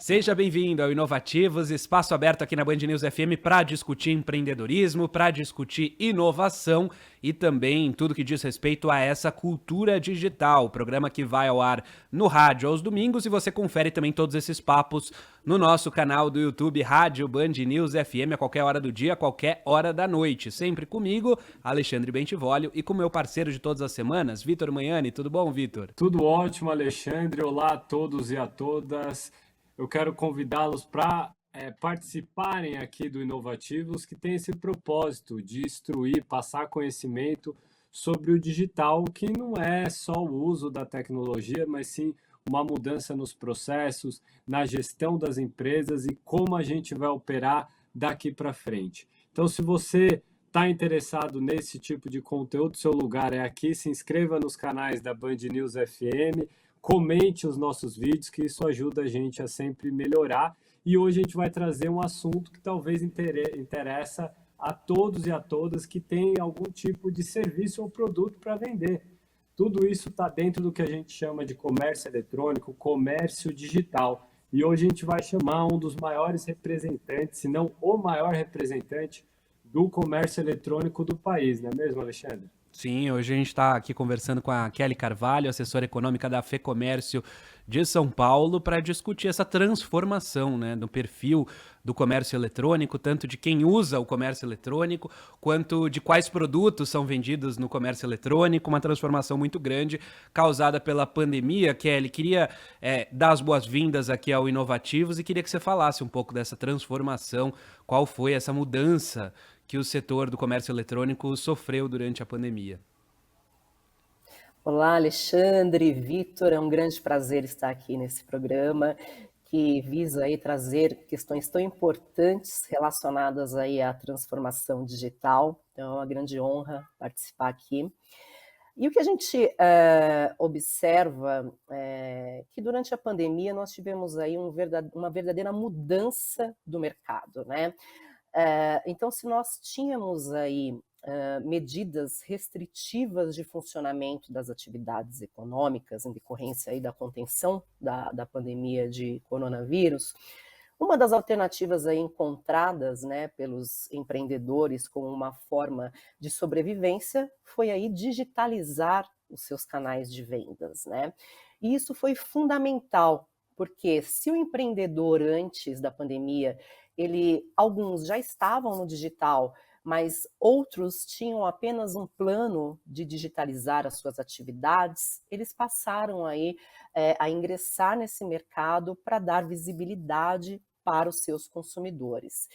Seja bem-vindo ao Inovativos, espaço aberto aqui na Band News FM para discutir empreendedorismo, para discutir inovação e também tudo que diz respeito a essa cultura digital. Programa que vai ao ar no rádio aos domingos e você confere também todos esses papos no nosso canal do YouTube, Rádio Band News FM, a qualquer hora do dia, a qualquer hora da noite. Sempre comigo, Alexandre Bentivolio, e com meu parceiro de todas as semanas, Vitor Manhani. Tudo bom, Vitor? Tudo ótimo, Alexandre. Olá a todos e a todas. Eu quero convidá-los para participarem aqui do Inovativos, que tem esse propósito de instruir, passar conhecimento sobre o digital, que não é só o uso da tecnologia, mas sim uma mudança nos processos, na gestão das empresas e como a gente vai operar daqui para frente. Então, se você está interessado nesse tipo de conteúdo, seu lugar é aqui. Se inscreva nos canais da Band News FM, comente os nossos vídeos, que isso ajuda a gente a sempre melhorar. E hoje a gente vai trazer um assunto que talvez interessa a todos e a todas que têm algum tipo de serviço ou produto para vender. Tudo isso está dentro do que a gente chama de comércio eletrônico, comércio digital. E hoje a gente vai chamar um dos maiores representantes, se não o maior representante do comércio eletrônico do país, não é mesmo, Alexandre? Sim, hoje a gente está aqui conversando com a Kelly Carvalho, assessora econômica da FEComércio de São Paulo, para discutir essa transformação, né, do perfil do comércio eletrônico, tanto de quem usa o comércio eletrônico, quanto de quais produtos são vendidos no comércio eletrônico, uma transformação muito grande causada pela pandemia. Kelly, queria dar as boas-vindas aqui ao Inovativos e queria que você falasse um pouco dessa transformação, qual foi essa mudança que o setor do comércio eletrônico sofreu durante a pandemia. Olá, Alexandre, Vitor, é um grande prazer estar aqui nesse programa que visa aí trazer questões tão importantes relacionadas aí à transformação digital. Então, é uma grande honra participar aqui. E o que a gente observa é que durante a pandemia nós tivemos aí uma verdadeira mudança do mercado, né? Então, se nós tínhamos aí medidas restritivas de funcionamento das atividades econômicas em decorrência aí da contenção da pandemia de coronavírus, uma das alternativas aí encontradas, né, pelos empreendedores como uma forma de sobrevivência foi aí digitalizar os seus canais de vendas, né? E isso foi fundamental, porque se o empreendedor antes da pandemia alguns já estavam no digital, mas outros tinham apenas um plano de digitalizar as suas atividades, eles passaram aí a ingressar nesse mercado para dar visibilidade para os seus consumidores.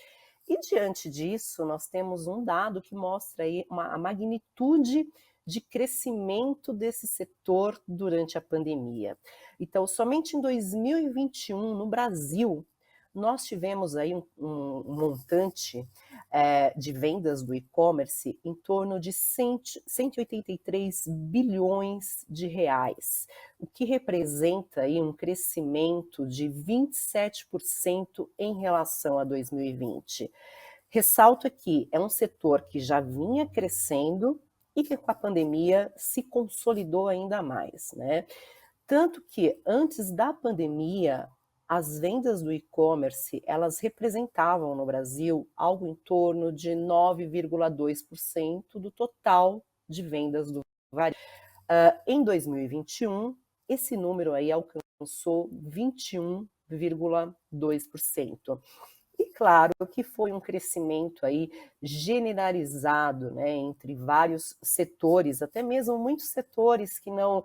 E diante disso, nós temos um dado que mostra aí a magnitude de crescimento desse setor durante a pandemia. Então, somente em 2021, no Brasil, nós tivemos aí um montante de vendas do e-commerce em torno de 183 bilhões de reais, o que representa aí um crescimento de 27% em relação a 2020. Ressalto aqui, é um setor que já vinha crescendo e que com a pandemia se consolidou ainda mais, né? Tanto que antes da pandemia, as vendas do e-commerce, elas representavam no Brasil algo em torno de 9,2% do total de vendas do varejo. Em 2021, esse número aí alcançou 21,2%. E claro que foi um crescimento aí generalizado, né, entre vários setores, até mesmo muitos setores que não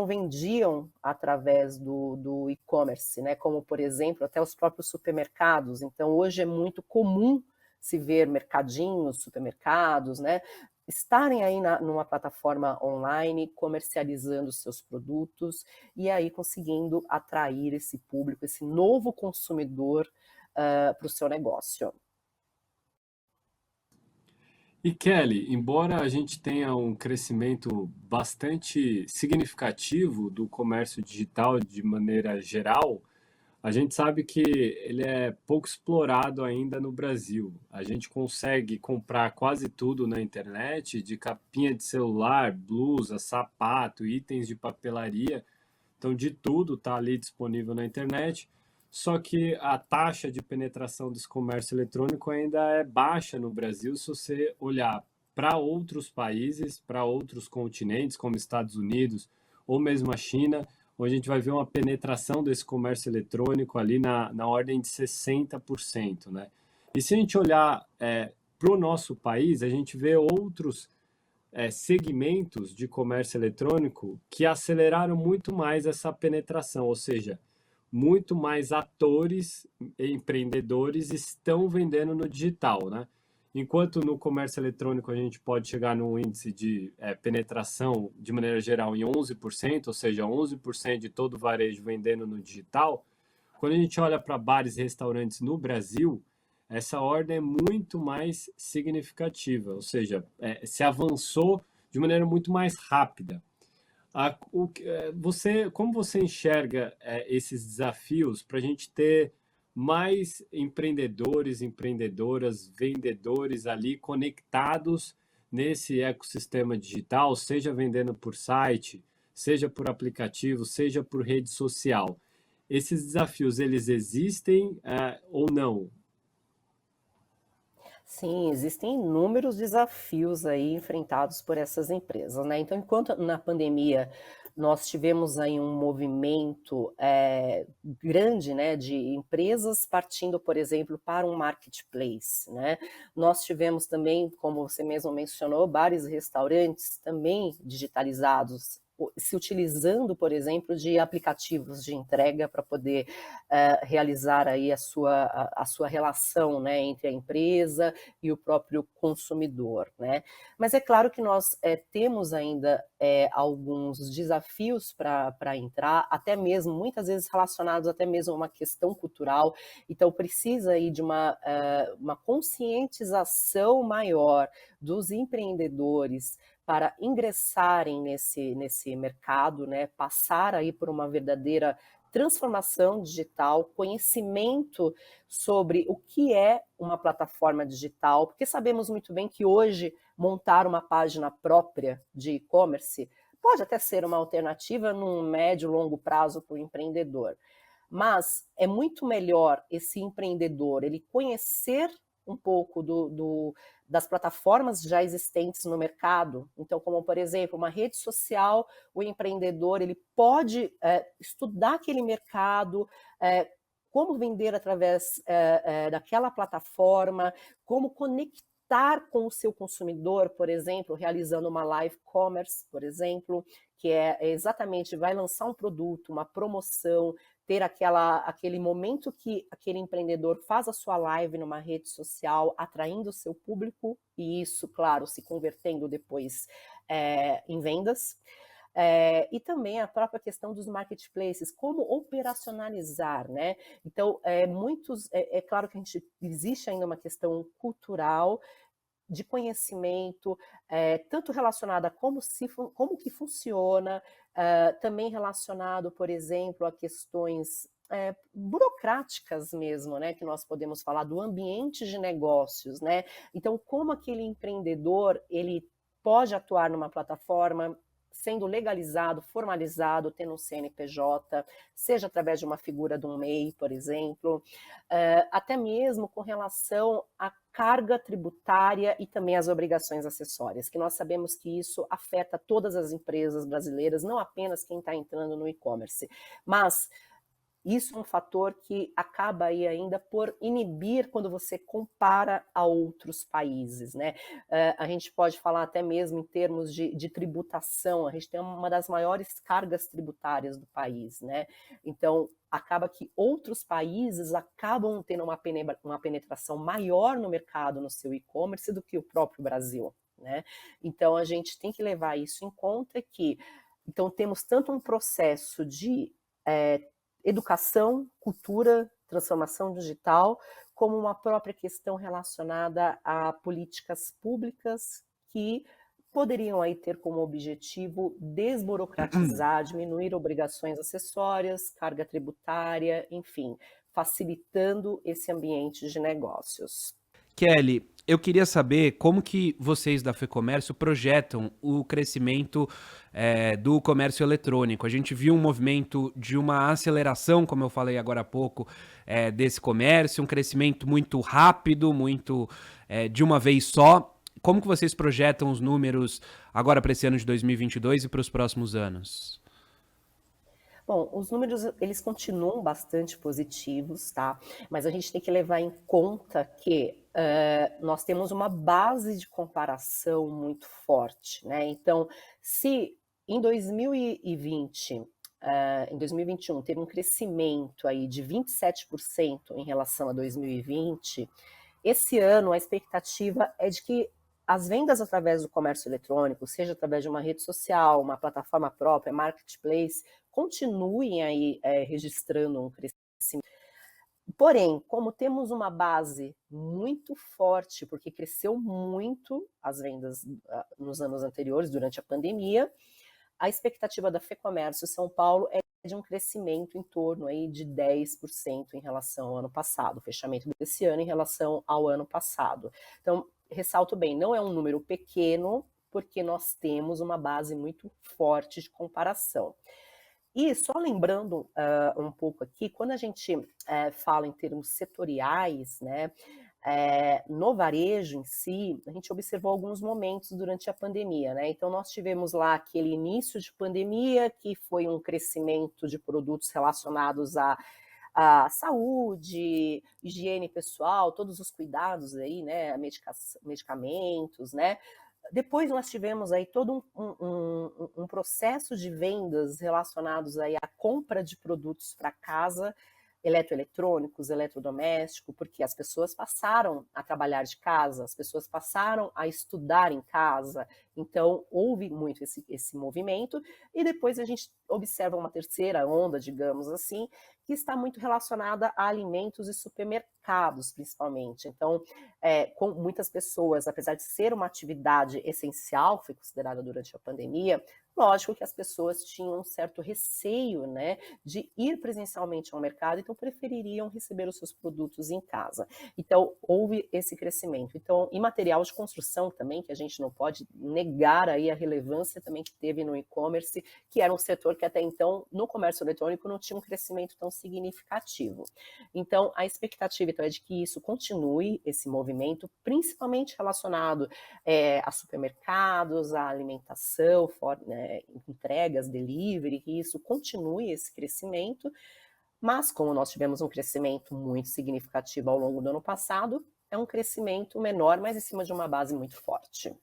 vendiam através do e-commerce, né? Como, por exemplo, até os próprios supermercados. Então, hoje é muito comum se ver mercadinhos, supermercados, né? Estarem aí numa plataforma online, comercializando seus produtos e aí conseguindo atrair esse público, esse novo consumidor para o seu negócio. E Kelly, embora a gente tenha um crescimento bastante significativo do comércio digital de maneira geral, A gente sabe que ele é pouco explorado ainda no Brasil. A gente consegue comprar quase tudo na internet, de capinha de celular, blusa, sapato, itens de papelaria. Então, de tudo está ali disponível na internet. Só que a taxa de penetração desse comércio eletrônico ainda é baixa no Brasil, se você olhar para outros países, para outros continentes, como Estados Unidos ou mesmo a China, onde a gente vai ver uma penetração desse comércio eletrônico ali na ordem de 60%, né? E se a gente olhar para o nosso país, a gente vê outros segmentos de comércio eletrônico que aceleraram muito mais essa penetração, ou seja, muito mais atores, empreendedores estão vendendo no digital, né? Enquanto no comércio eletrônico a gente pode chegar num índice de penetração, de maneira geral, em 11%, ou seja, 11% de todo o varejo vendendo no digital, quando a gente olha para bares e restaurantes no Brasil, essa ordem é muito mais significativa, ou seja, se avançou de maneira muito mais rápida. Como você enxerga esses desafios para a gente ter mais empreendedores, empreendedoras, vendedores ali conectados nesse ecossistema digital, seja vendendo por site, seja por aplicativo, seja por rede social? Esses desafios, eles existem ou não? Sim, existem inúmeros desafios aí enfrentados por essas empresas, né? Então, enquanto na pandemia nós tivemos aí um movimento grande, né, de empresas partindo, por exemplo, para um marketplace, né? Nós tivemos também, como você mesmo mencionou, bares e restaurantes também digitalizados, se utilizando, por exemplo, de aplicativos de entrega para poder realizar aí a sua relação, né, entre a empresa e o próprio consumidor, né? Mas é claro que nós temos ainda alguns desafios para entrar, até mesmo, muitas vezes relacionados até mesmo a uma questão cultural, então precisa aí de uma conscientização maior dos empreendedores para ingressarem nesse mercado, né, passar aí por uma verdadeira transformação digital, conhecimento sobre o que é uma plataforma digital, porque sabemos muito bem que hoje montar uma página própria de e-commerce pode até ser uma alternativa num médio e longo prazo para o empreendedor. Mas é muito melhor esse empreendedor ele conhecer um pouco das plataformas já existentes no mercado. Então, como por exemplo, uma rede social, o empreendedor ele pode estudar aquele mercado, como vender através daquela plataforma, como conectar com o seu consumidor, por exemplo, realizando uma live commerce, por exemplo, que exatamente vai lançar um produto, uma promoção, ter aquele momento que aquele empreendedor faz a sua live numa rede social, atraindo o seu público, e isso, claro, se convertendo depois em vendas. E também a própria questão dos marketplaces, como operacionalizar, né? Então, é claro que existe ainda uma questão cultural, de conhecimento, tanto relacionada a como que funciona, também relacionado, por exemplo, a questões burocráticas mesmo, né, que nós podemos falar do ambiente de negócios, né? Então, como aquele empreendedor ele pode atuar numa plataforma sendo legalizado, formalizado, tendo um CNPJ, seja através de uma figura de um MEI, por exemplo, até mesmo com relação à carga tributária e também as obrigações acessórias, que nós sabemos que isso afeta todas as empresas brasileiras, não apenas quem está entrando no e-commerce, mas isso é um fator que acaba aí ainda por inibir quando você compara a outros países, né? A gente pode falar até mesmo em termos de tributação, a gente tem uma das maiores cargas tributárias do país, né? Então, acaba que outros países acabam tendo uma penetração maior no mercado, no seu e-commerce, do que o próprio Brasil, né? Então, a gente tem que levar isso em conta então, temos tanto um processo de educação, cultura, transformação digital, como uma própria questão relacionada a políticas públicas que poderiam aí ter como objetivo desburocratizar, diminuir obrigações acessórias, carga tributária, enfim, facilitando esse ambiente de negócios. Kelly, eu queria saber como que vocês da FEComércio projetam o crescimento do comércio eletrônico. A gente viu um movimento de uma aceleração, como eu falei agora há pouco, desse comércio, um crescimento muito rápido, muito de uma vez só. Como que vocês projetam os números agora para esse ano de 2022 e para os próximos anos? Bom, os números eles continuam bastante positivos, tá? Mas a gente tem que levar em conta que nós temos uma base de comparação muito forte, né? Então, se em 2020, em 2021 teve um crescimento aí de 27% em relação a 2020, esse ano a expectativa é de que as vendas através do comércio eletrônico, seja através de uma rede social, uma plataforma própria, marketplace, continuem aí registrando um crescimento. Porém, como temos uma base muito forte, porque cresceu muito as vendas nos anos anteriores, durante a pandemia, a expectativa da FEComércio São Paulo é de um crescimento em torno aí de 10% em relação ao ano passado, o fechamento desse ano em relação ao ano passado. Então, ressalto bem, não é um número pequeno, porque nós temos uma base muito forte de comparação. E só lembrando um pouco aqui, quando a gente fala em termos setoriais, né, no varejo em si, a gente observou alguns momentos durante a pandemia, né? Então, nós tivemos lá aquele início de pandemia, que foi um crescimento de produtos relacionados à saúde, higiene pessoal, todos os cuidados aí, né? Medicamentos, né? Depois nós tivemos aí todo um processo de vendas relacionados aí à compra de produtos para casa, eletroeletrônicos, eletrodoméstico, porque as pessoas passaram a trabalhar de casa, as pessoas passaram a estudar em casa, então houve muito esse movimento, e depois a gente observa uma terceira onda, digamos assim, que está muito relacionada a alimentos e supermercados, principalmente. Então, com muitas pessoas, apesar de ser uma atividade essencial, foi considerada durante a pandemia, lógico que as pessoas tinham um certo receio, né, de ir presencialmente ao mercado, então prefeririam receber os seus produtos em casa. Então, houve esse crescimento. Então, e material de construção também, que a gente não pode negar aí a relevância também que teve no e-commerce, que era um setor que até então, no comércio eletrônico, não tinha um crescimento tão significativo. Então, a expectativa então, é de que isso continue, esse movimento, principalmente relacionado a supermercados, a alimentação, entregas, delivery, que isso continue esse crescimento, mas como nós tivemos um crescimento muito significativo ao longo do ano passado, é um crescimento menor, mas em cima de uma base muito forte.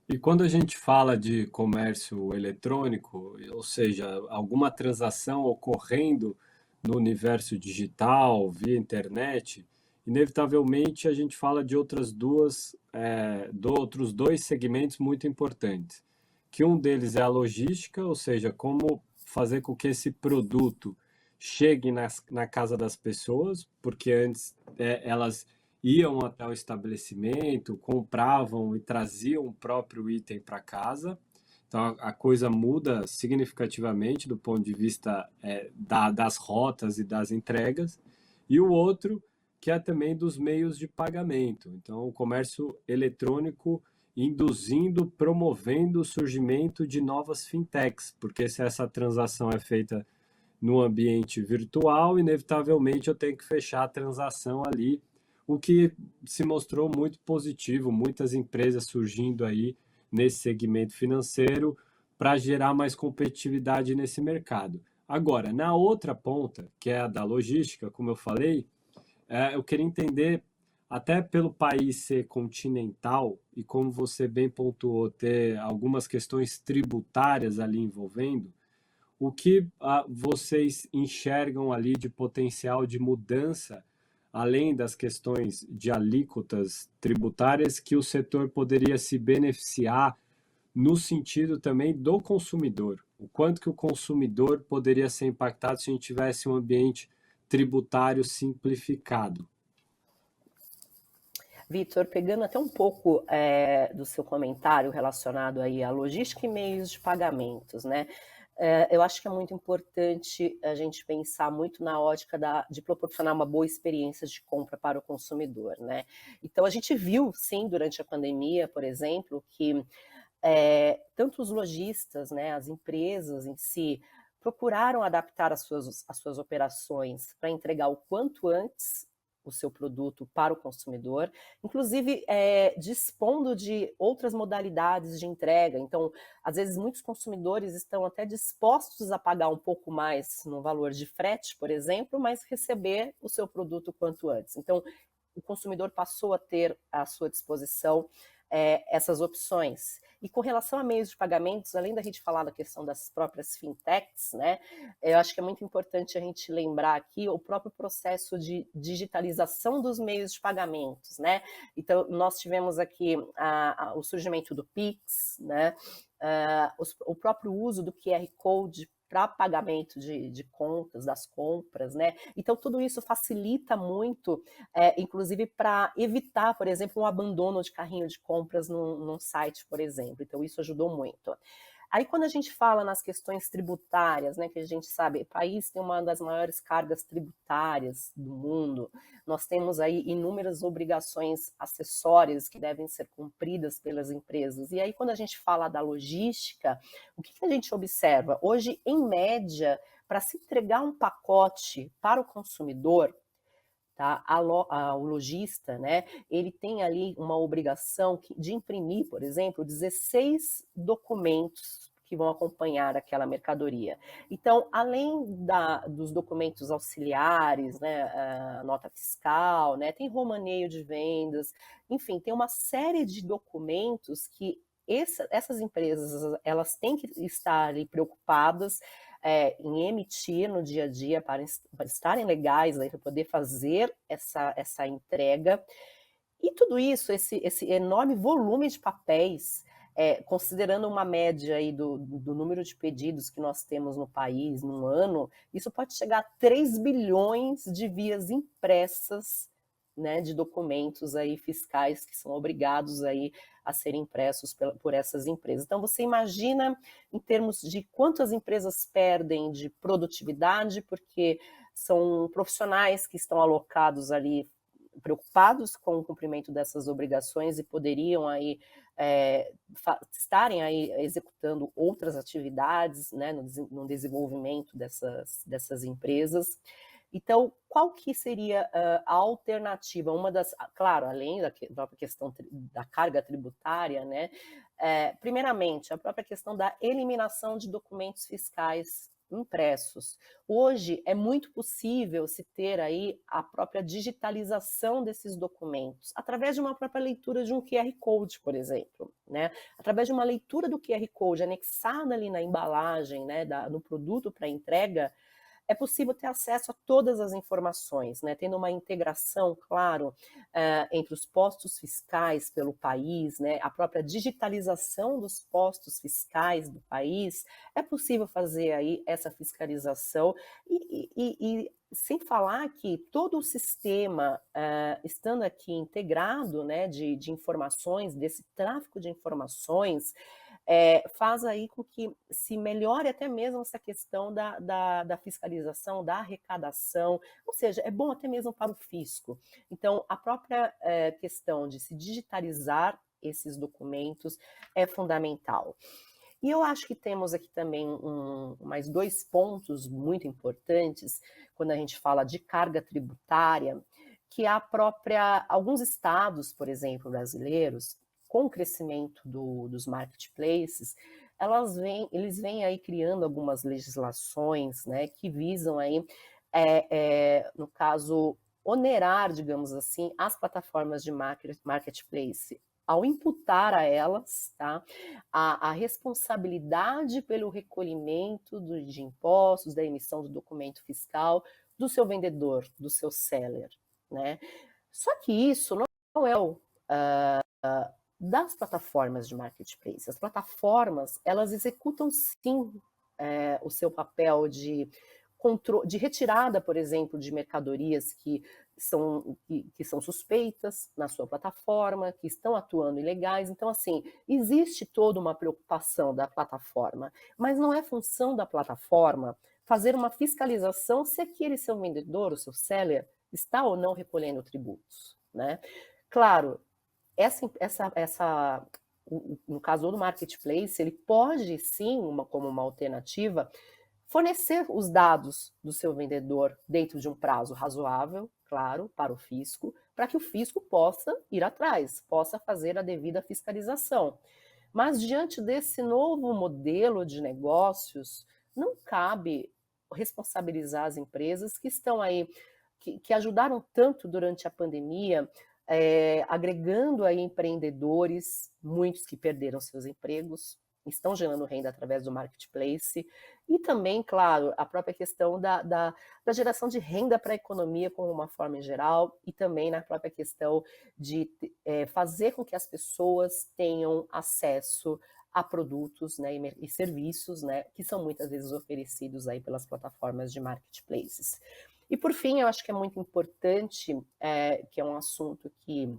E quando a gente fala de comércio eletrônico, ou seja, alguma transação ocorrendo no universo digital, via internet, inevitavelmente a gente fala de outros dois segmentos muito importantes, que um deles é a logística, ou seja, como fazer com que esse produto chegue na casa das pessoas, porque antes elas iam até o estabelecimento, compravam e traziam o próprio item para casa. Então a coisa muda significativamente do ponto de vista das rotas e das entregas. E o outro, que é também dos meios de pagamento. Então o comércio eletrônico induzindo, promovendo o surgimento de novas fintechs, porque se essa transação é feita no ambiente virtual, inevitavelmente eu tenho que fechar a transação ali, o que se mostrou muito positivo, muitas empresas surgindo aí nesse segmento financeiro para gerar mais competitividade nesse mercado. Agora, na outra ponta, que é a da logística, como eu falei, eu queria entender, até pelo país ser continental e como você bem pontuou, ter algumas questões tributárias ali envolvendo, o que vocês enxergam ali de potencial de mudança, além das questões de alíquotas tributárias, que o setor poderia se beneficiar no sentido também do consumidor? O quanto que o consumidor poderia ser impactado se a gente tivesse um ambiente tributário simplificado? Vitor, pegando até um pouco do seu comentário relacionado aí à logística e meios de pagamentos, né? Eu acho que é muito importante a gente pensar muito na ótica de proporcionar uma boa experiência de compra para o consumidor, né? Então, a gente viu, sim, durante a pandemia, por exemplo, que tanto os lojistas, né, as empresas em si, procuraram adaptar as suas operações para entregar o quanto antes o seu produto para o consumidor, inclusive dispondo de outras modalidades de entrega. Então, às vezes, muitos consumidores estão até dispostos a pagar um pouco mais no valor de frete, por exemplo, mas receber o seu produto quanto antes. Então, o consumidor passou a ter à sua disposição essas opções. E com relação a meios de pagamentos, além da gente falar da questão das próprias fintechs, né, eu acho que é muito importante a gente lembrar aqui o próprio processo de digitalização dos meios de pagamentos, né? Então, nós tivemos aqui o surgimento do Pix, né? O próprio uso do QR Code para pagamento de contas, das compras, né? Então, tudo isso facilita muito, inclusive para evitar, por exemplo, um abandono de carrinho de compras num site, por exemplo. Então, isso ajudou muito. Aí, quando a gente fala nas questões tributárias, né, que a gente sabe, o país tem uma das maiores cargas tributárias do mundo, nós temos aí inúmeras obrigações acessórias que devem ser cumpridas pelas empresas. E aí, quando a gente fala da logística, o que a gente observa? Hoje, em média, para se entregar um pacote para o consumidor, tá? O lojista, né, ele tem ali uma obrigação de imprimir, por exemplo, 16 documentos que vão acompanhar aquela mercadoria. Então, além dos documentos auxiliares, né, a nota fiscal, né, tem romaneio de vendas, enfim, tem uma série de documentos que essas empresas elas têm que estar ali preocupadas em emitir no dia a dia para estarem legais, para poder fazer essa entrega. E tudo isso, esse enorme volume de papéis, considerando uma média aí do número de pedidos que nós temos no país num ano, isso pode chegar a 3 bilhões de vias impressas, né, de documentos aí fiscais que são obrigados aí a serem impressos por essas empresas. Então, você imagina em termos de quanto as empresas perdem de produtividade, porque são profissionais que estão alocados ali preocupados com o cumprimento dessas obrigações e poderiam aí estarem aí executando outras atividades, né, no desenvolvimento dessas empresas. Então, qual que seria a alternativa? Claro, além da própria questão da carga tributária, né? Primeiramente, a própria questão da eliminação de documentos fiscais impressos. Hoje é muito possível se ter aí a própria digitalização desses documentos, através de uma própria leitura de um QR Code, por exemplo, né? Através de uma leitura do QR Code anexada ali na embalagem, né, no produto para entrega, é possível ter acesso a todas as informações, né? Tendo uma integração, claro, entre os postos fiscais pelo país, né? A própria digitalização dos postos fiscais do país, é possível fazer aí essa fiscalização e sem falar que todo o sistema, estando aqui integrado, né, de informações, desse tráfico de informações, faz aí com que se melhore até mesmo essa questão da fiscalização, da arrecadação, ou seja, é bom até mesmo para o fisco. Então, a própria questão de se digitalizar esses documentos é fundamental. E eu acho que temos aqui também mais 2 pontos muito importantes quando a gente fala de carga tributária, que alguns estados, por exemplo, brasileiros, com o crescimento dos marketplaces, eles vêm aí criando algumas legislações, né, que visam aí, no caso, onerar, digamos assim, as plataformas de marketplace, ao imputar a elas, tá, a responsabilidade pelo recolhimento de impostos, da emissão do documento fiscal do seu vendedor, do seu seller, né? Só que isso não é o das plataformas de marketplace. As plataformas, elas executam sim o seu papel de retirada, por exemplo, de mercadorias que que são suspeitas na sua plataforma, que estão atuando ilegais. Então, assim, existe toda uma preocupação da plataforma, mas não é função da plataforma fazer uma fiscalização se aquele seu vendedor, o seu seller, está ou não recolhendo tributos, né? Claro, no caso do marketplace, ele pode sim, como uma alternativa, fornecer os dados do seu vendedor dentro de um prazo razoável, claro, para o fisco, para que o fisco possa ir atrás, possa fazer a devida fiscalização. Mas diante desse novo modelo de negócios, não cabe responsabilizar as empresas que estão aí, que ajudaram tanto durante a pandemia, agregando aí empreendedores, muitos que perderam seus empregos, estão gerando renda através do marketplace, e também, claro, a própria questão da geração de renda para a economia como uma forma em geral, e também na própria questão de fazer com que as pessoas tenham acesso a produtos, né, e serviços, né, que são muitas vezes oferecidos aí pelas plataformas de marketplaces. E por fim, eu acho que é muito importante, que é um assunto que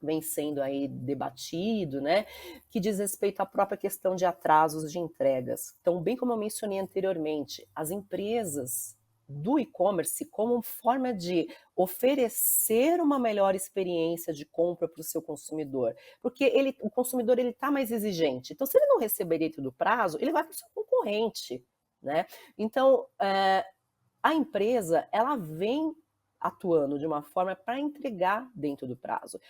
vem sendo aí debatido, né, que diz respeito à própria questão de atrasos de entregas. Então, bem como eu mencionei anteriormente, as empresas do e-commerce, como forma de oferecer uma melhor experiência de compra para o seu consumidor, porque o consumidor ele está mais exigente. Então, se ele não receber dentro do prazo, ele vai para o seu concorrente, né? Então, a empresa ela vem atuando de uma forma para entregar dentro do prazo.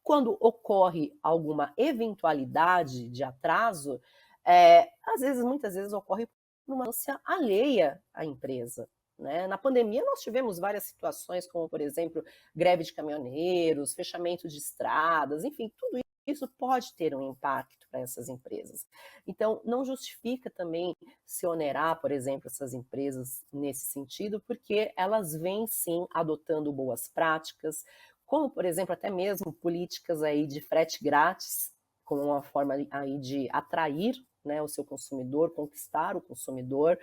Quando ocorre alguma eventualidade de atraso, muitas vezes ocorre por uma ânsia alheia à empresa, né? Na pandemia nós tivemos várias situações, como por exemplo, greve de caminhoneiros, fechamento de estradas, enfim, tudo isso pode ter um impacto para essas empresas. Então, não justifica também se onerar, por exemplo, essas empresas nesse sentido, porque elas vêm sim adotando boas práticas, como, por exemplo, até mesmo políticas aí de frete grátis, como uma forma aí de atrair, né, o seu consumidor, conquistar o consumidor,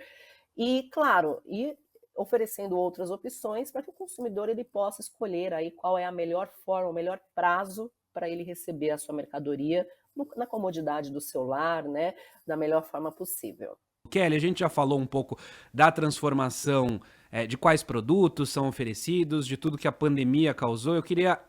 e, claro, oferecendo outras opções para que o consumidor ele possa escolher aí qual é a melhor forma, o melhor prazo para ele receber a sua mercadoria na comodidade do seu lar, né, da melhor forma possível. Kelly, a gente já falou um pouco da transformação, de quais produtos são oferecidos, de tudo que a pandemia causou. Eu queria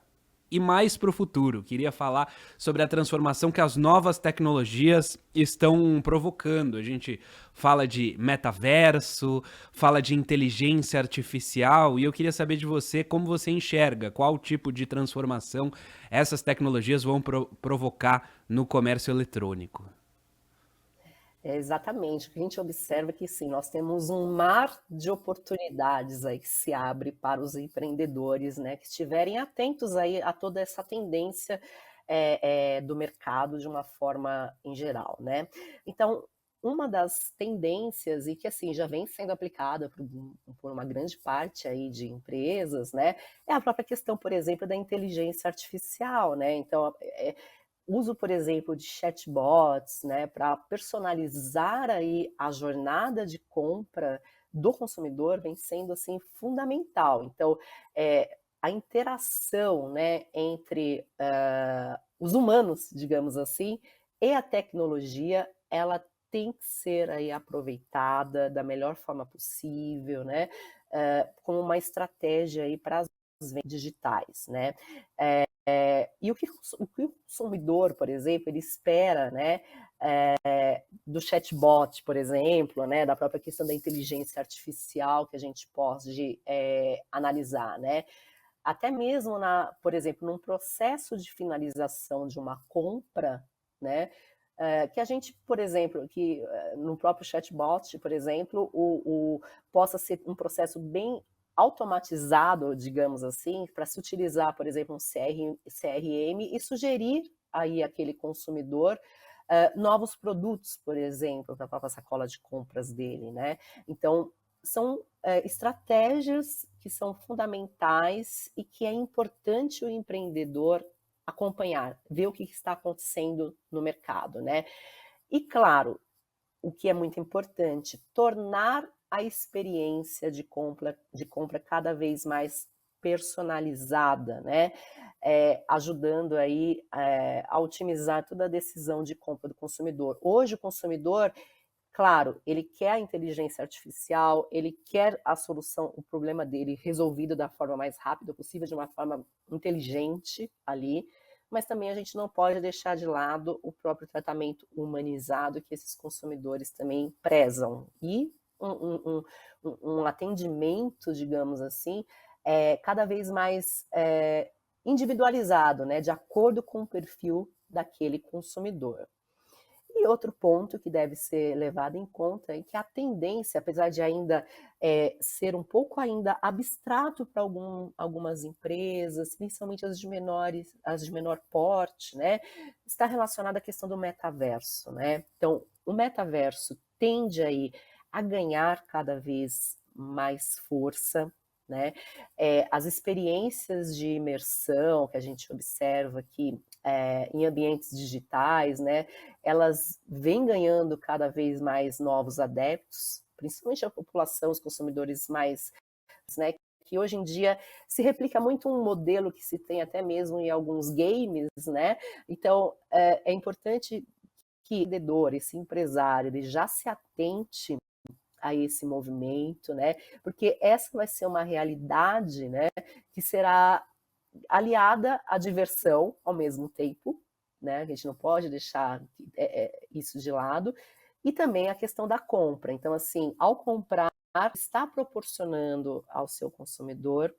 ir mais para o futuro, queria falar sobre a transformação que as novas tecnologias estão provocando. A gente fala de metaverso, fala de inteligência artificial, e eu queria saber de você como você enxerga, qual tipo de transformação essas tecnologias vão provocar no comércio eletrônico. Exatamente, o que a gente observa é que sim, nós temos um mar de oportunidades aí que se abre para os empreendedores, né, que estiverem atentos aí a toda essa tendência do mercado de uma forma em geral, né? Então, uma das tendências e que assim já vem sendo aplicada por uma grande parte aí de empresas, né, é a própria questão, por exemplo, da inteligência artificial, né? Então, uso, por exemplo, de chatbots, né, para personalizar aí a jornada de compra do consumidor vem sendo assim fundamental. Então, a interação, né, entre os humanos, digamos assim, e a tecnologia, ela tem que ser aí aproveitada da melhor forma possível, né, como uma estratégia aí para as vendas digitais, né? E o que o consumidor, por exemplo, ele espera, né, do chatbot, por exemplo, né, da própria questão da inteligência artificial que a gente pode analisar, né? Até mesmo, por exemplo, num processo de finalização de uma compra, né, que a gente, por exemplo, que no próprio chatbot, por exemplo, possa ser um processo bem automatizado, digamos assim, para se utilizar, por exemplo, um CRM e sugerir aí aquele consumidor novos produtos, por exemplo, para a própria sacola de compras dele, né? Então, são estratégias que são fundamentais e que é importante o empreendedor acompanhar, ver o que está acontecendo no mercado, né? E, claro, o que é muito importante, tornar a experiência de compra cada vez mais personalizada, né? Ajudando aí a otimizar toda a decisão de compra do consumidor. Hoje o consumidor, claro, ele quer a inteligência artificial, ele quer a solução, o problema dele resolvido da forma mais rápida possível, de uma forma inteligente ali, mas também a gente não pode deixar de lado o próprio tratamento humanizado que esses consumidores também prezam. E um atendimento, digamos assim, cada vez mais individualizado, né, de acordo com o perfil daquele consumidor. E outro ponto que deve ser levado em conta é que a tendência, apesar de ainda ser um pouco ainda abstrato para algumas empresas, principalmente as de menor porte, né, está relacionada à questão do metaverso, né? Então, o metaverso tende aí a ganhar cada vez mais força, né? As experiências de imersão que a gente observa aqui em ambientes digitais, né? Elas vêm ganhando cada vez mais novos adeptos, principalmente a população, os consumidores mais, né, que hoje em dia se replica muito um modelo que se tem até mesmo em alguns games, né? Então, é importante que o vendedor, esse empresário, ele já se atente a esse movimento, né? Porque essa vai ser uma realidade, né, que será aliada à diversão ao mesmo tempo, né? A gente não pode deixar isso de lado. E também a questão da compra. Então, assim, ao comprar, está proporcionando ao seu consumidor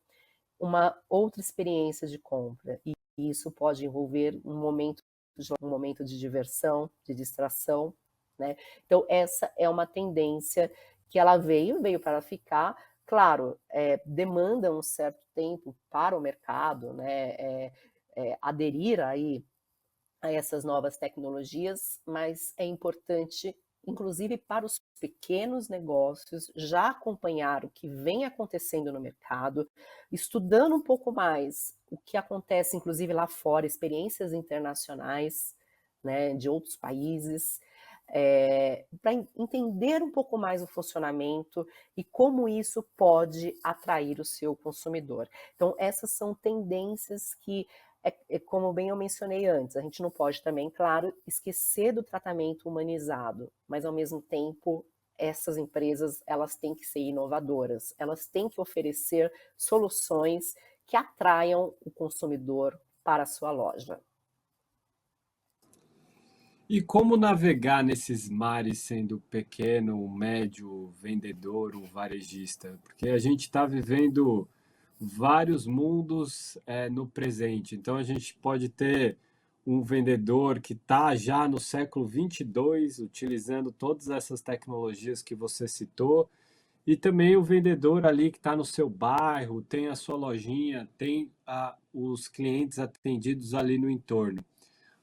uma outra experiência de compra. E isso pode envolver um momento de diversão, de distração, né? Então, essa é uma tendência que ela veio para ficar. Claro, demanda um certo tempo para o mercado, né, aderir aí a essas novas tecnologias, mas é importante, inclusive para os pequenos negócios, já acompanhar o que vem acontecendo no mercado, estudando um pouco mais o que acontece, inclusive lá fora, experiências internacionais, né, de outros países, para entender um pouco mais o funcionamento e como isso pode atrair o seu consumidor. Então, essas são tendências que como bem eu mencionei antes, a gente não pode também, claro, esquecer do tratamento humanizado, mas ao mesmo tempo essas empresas elas têm que ser inovadoras, elas têm que oferecer soluções que atraiam o consumidor para a sua loja. E como navegar nesses mares sendo pequeno, médio, vendedor ou varejista? Porque a gente está vivendo vários mundos no presente. Então a gente pode ter um vendedor que está já no século 22, utilizando todas essas tecnologias que você citou, e também o vendedor ali que está no seu bairro, tem a sua lojinha, tem os clientes atendidos ali no entorno.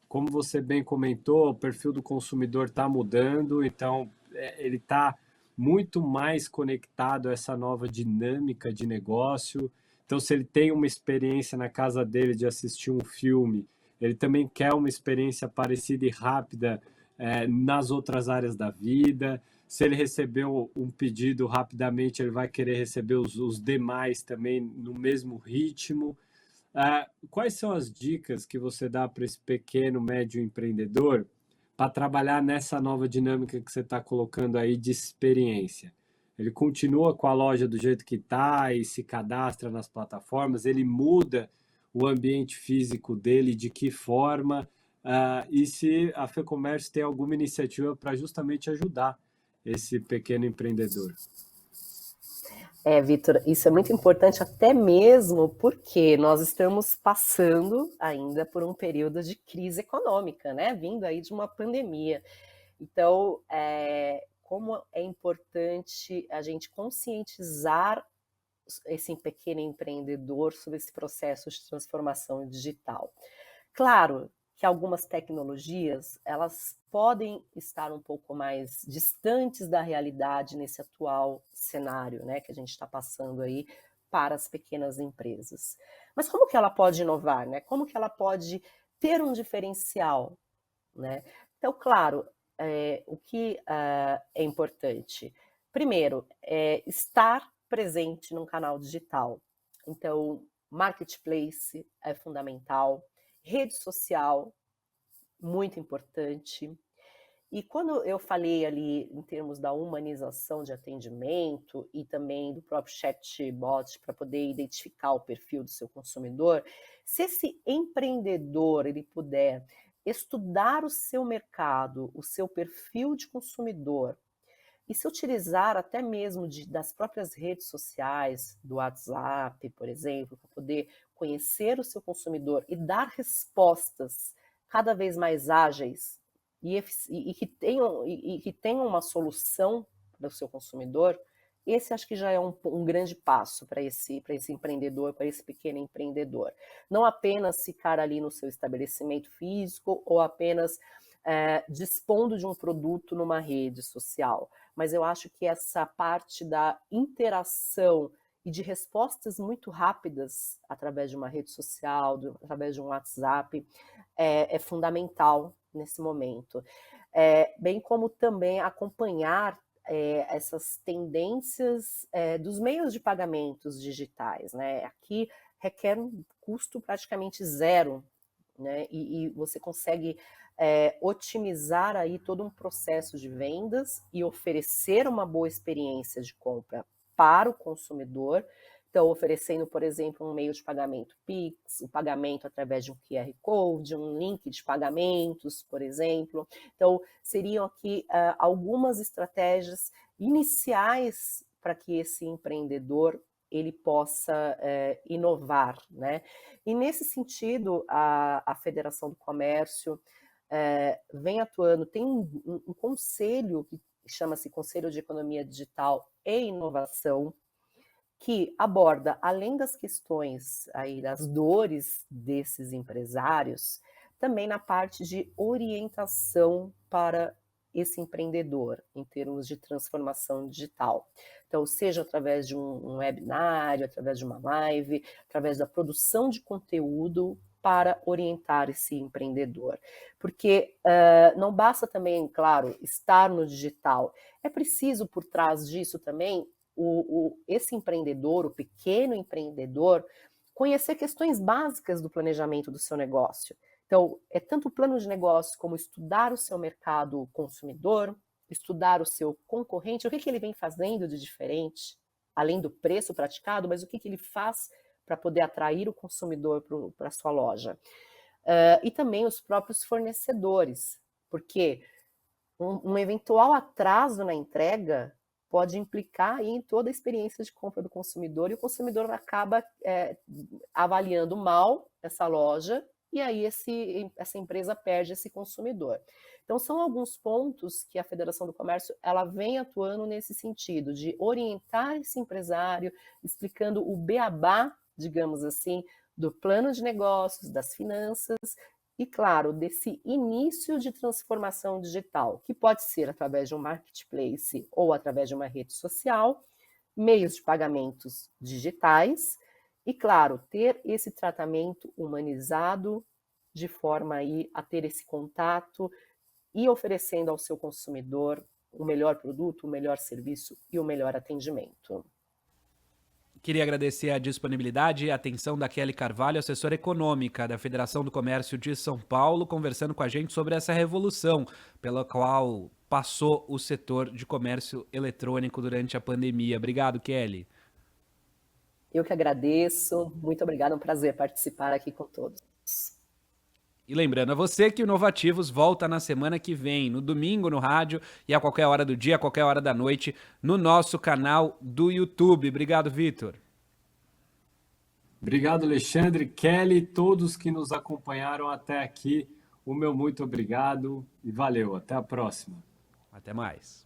Como você bem comentou, o perfil do consumidor está mudando, então ele está muito mais conectado a essa nova dinâmica de negócio. Então, se ele tem uma experiência na casa dele de assistir um filme, ele também quer uma experiência parecida e rápida nas outras áreas da vida. Se ele recebeu um pedido rapidamente, ele vai querer receber os demais também no mesmo ritmo. Quais são as dicas que você dá para esse pequeno, médio empreendedor para trabalhar nessa nova dinâmica que você está colocando aí de experiência? Ele continua com a loja do jeito que está e se cadastra nas plataformas, ele muda o ambiente físico dele, de que forma? E se a FEComércio tem alguma iniciativa para justamente ajudar esse pequeno empreendedor? Vitor, isso é muito importante até mesmo porque nós estamos passando ainda por um período de crise econômica, né? Vindo aí de uma pandemia. Então, como é importante a gente conscientizar esse pequeno empreendedor sobre esse processo de transformação digital. Claro que algumas tecnologias, elas podem estar um pouco mais distantes da realidade nesse atual cenário, né, que a gente está passando aí para as pequenas empresas. Mas como que ela pode inovar, né? Como que ela pode ter um diferencial, né? Então, claro, o que é importante? Primeiro, estar presente num canal digital. Então, marketplace é fundamental, rede social, muito importante. E quando eu falei ali em termos da humanização de atendimento e também do próprio chatbot para poder identificar o perfil do seu consumidor, se esse empreendedor ele puder estudar o seu mercado, o seu perfil de consumidor, e se utilizar até mesmo das próprias redes sociais, do WhatsApp, por exemplo, para poder conhecer o seu consumidor e dar respostas cada vez mais ágeis e que tenham uma solução para o seu consumidor, esse acho que já é um grande passo para esse empreendedor, para esse pequeno empreendedor. Não apenas ficar ali no seu estabelecimento físico ou apenas dispondo de um produto numa rede social, mas eu acho que essa parte da interação e de respostas muito rápidas através de uma rede social, através de um WhatsApp, é fundamental nesse momento. Bem como também acompanhar essas tendências dos meios de pagamentos digitais, né? Aqui requer um custo praticamente zero, né? E você consegue otimizar aí todo um processo de vendas e oferecer uma boa experiência de compra para o consumidor. Então, oferecendo, por exemplo, um meio de pagamento Pix, o pagamento através de um QR Code, um link de pagamentos, por exemplo. Então, seriam aqui algumas estratégias iniciais para que esse empreendedor ele possa inovar, né? E nesse sentido, a Federação do Comércio vem atuando, tem um conselho que chama-se Conselho de Economia Digital e Inovação, que aborda, além das questões aí, das dores desses empresários, também na parte de orientação para esse empreendedor, em termos de transformação digital. Então, seja através de um webinário, através de uma live, através da produção de conteúdo para orientar esse empreendedor. Porque não basta também, claro, estar no digital, é preciso por trás disso também esse empreendedor, o pequeno empreendedor, conhecer questões básicas do planejamento do seu negócio. Então, é tanto o plano de negócio como estudar o seu mercado consumidor, estudar o seu concorrente, o que ele vem fazendo de diferente, além do preço praticado, mas o que ele faz para poder atrair o consumidor para a sua loja. E também os próprios fornecedores, porque um eventual atraso na entrega pode implicar em toda a experiência de compra do consumidor, e o consumidor acaba avaliando mal essa loja, e aí essa empresa perde esse consumidor. Então, são alguns pontos que a Federação do Comércio ela vem atuando nesse sentido, de orientar esse empresário, explicando o beabá, digamos assim, do plano de negócios, das finanças, e, claro, desse início de transformação digital, que pode ser através de um marketplace ou através de uma rede social, meios de pagamentos digitais, e, claro, ter esse tratamento humanizado de forma aí a ter esse contato e oferecendo ao seu consumidor o melhor produto, o melhor serviço e o melhor atendimento. Queria agradecer a disponibilidade e a atenção da Kelly Carvalho, assessora econômica da Federação do Comércio de São Paulo, conversando com a gente sobre essa revolução pela qual passou o setor de comércio eletrônico durante a pandemia. Obrigado, Kelly. Eu que agradeço. Muito obrigada, é um prazer participar aqui com todos. E lembrando a você que o Inovativos volta na semana que vem, no domingo no rádio e a qualquer hora do dia, a qualquer hora da noite, no nosso canal do YouTube. Obrigado, Vitor. Obrigado, Alexandre, Kelly, todos que nos acompanharam até aqui. O meu muito obrigado e valeu. Até a próxima. Até mais.